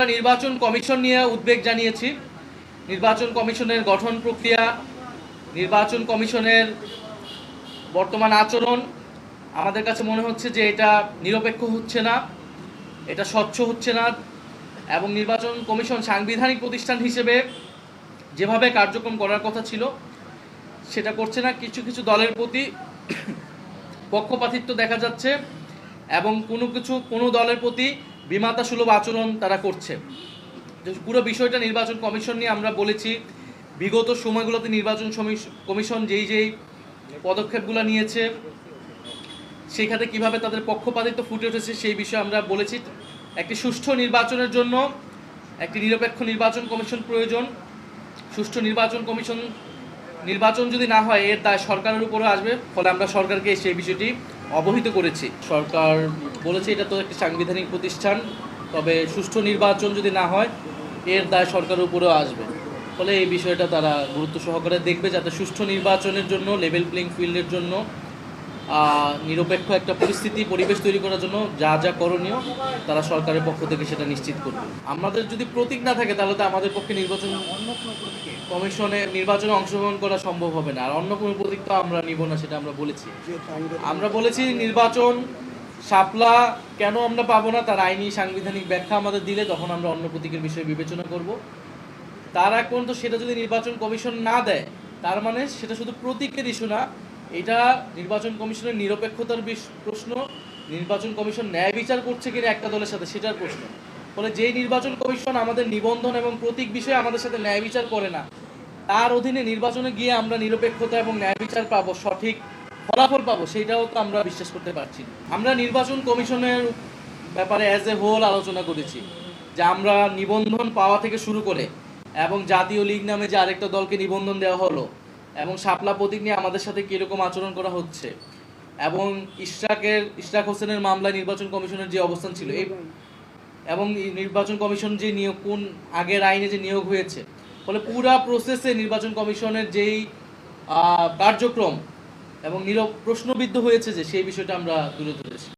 নির্বাচন কমিশন নিয়ে উদ্বেগ জানিয়েছি। নির্বাচন কমিশনের গঠন প্রক্রিয়া, নির্বাচন কমিশনের বর্তমান আচরণ আমাদের কাছে মনে হচ্ছে যে এটা নিরপেক্ষ হচ্ছে না, এটা স্বচ্ছ হচ্ছে না, এবং নির্বাচন কমিশন সাংবিধানিক প্রতিষ্ঠান হিসেবে যেভাবে কার্যক্রম করার কথা ছিল সেটা করছে না। কিছু কিছু দলের প্রতি পক্ষপাতিত্ব দেখা যাচ্ছে এবং কোনো দলের প্রতি বিমাতা সুলভ আচরণ তারা করছে। পুরো বিষয়টা নির্বাচন কমিশন নিয়ে আমরা বলেছি। বিগত সময়গুলোতে নির্বাচন কমিশন যেই পদক্ষেপগুলো নিয়েছে সেই খাতে কীভাবে তাদের পক্ষপাতিত্ব ফুটে উঠেছে সেই বিষয়ে আমরা বলেছি। একটি সুষ্ঠু নির্বাচনের জন্য একটি নিরপেক্ষ নির্বাচন কমিশন প্রয়োজন। সুষ্ঠু নির্বাচন যদি না হয় এর দায় সরকারের উপরে আসবে, ফলে আমরা সরকারকে সেই বিষয়টি অবহিত করেছি। সরকার বলেছে এটা তো একটি সাংবিধানিক প্রতিষ্ঠান, তবে সুষ্ঠু নির্বাচন যদি না হয় এর দায় সরকারের উপরেও আসবে, ফলে এই বিষয়টা তারা গুরুত্ব সহকারে দেখবে যাতে সুষ্ঠু নির্বাচনের জন্য, লেভেল প্লেইং ফিল্ডের জন্য, নিরপেক্ষ একটা পরিবেশ তৈরি করার জন্য যা যা করণীয় তারা সরকারের পক্ষ থেকে সেটা নিশ্চিত করবে। আমাদের যদি প্রতীক না থাকে তাহলে তো আমাদের পক্ষে নির্বাচনে অংশগ্রহণ করা সম্ভব হবে না। আর অন্য কোনো প্রতীক তো আমরা নিব না, সেটা আমরা বলেছি নির্বাচন শাপলা কেন আমরা পাবো না তার আইনি সাংবিধানিক ব্যাখ্যা আমাদের দিলে তখন আমরা অন্য প্রতীকের বিষয়ে বিবেচনা করব। তার এক পর্যন্ত সেটা যদি নির্বাচন কমিশন না দেয় তার মানে সেটা শুধু প্রতীকের ইস্যু না, এটা নির্বাচন কমিশনের নিরপেক্ষতার প্রশ্ন, নির্বাচন কমিশন ন্যায় বিচার করছে কিনা একটা দলের সাথে সেটার প্রশ্ন। ফলে যেই নির্বাচন কমিশন আমাদের নিবন্ধন এবং প্রতীক বিষয়ে আমাদের সাথে ন্যায় বিচার করে না, তার অধীনে নির্বাচনে গিয়ে আমরা নিরপেক্ষতা এবং ন্যায় বিচার পাবো, সঠিক ফলাফল পাবো, সেইটাও তো আমরা বিশ্বাস করতে পারছি। আমরা নির্বাচন কমিশনের ব্যাপারে অ্যাজ এ হোল আলোচনা করেছি যে আমরা নিবন্ধন পাওয়া থেকে শুরু করে এবং জাতীয় লীগ নামে যে আরেকটা দলকে নিবন্ধন দেওয়া হলো এবং শাপলা প্রতীক নিয়ে আমাদের সাথে কীরকম আচরণ করা হচ্ছে এবং ইশরাক হোসেনের মামলায় নির্বাচন কমিশনের যে অবস্থান ছিল এবং নির্বাচন কমিশন যে কোন আগের আইনে যে নিয়োগ হয়েছে, ফলে পুরা প্রসেসে নির্বাচন কমিশনের যেই কার্যক্রম এবং প্রশ্নবিদ্ধ হয়েছে যে সেই বিষয়টা আমরা তুলে ধরেছি।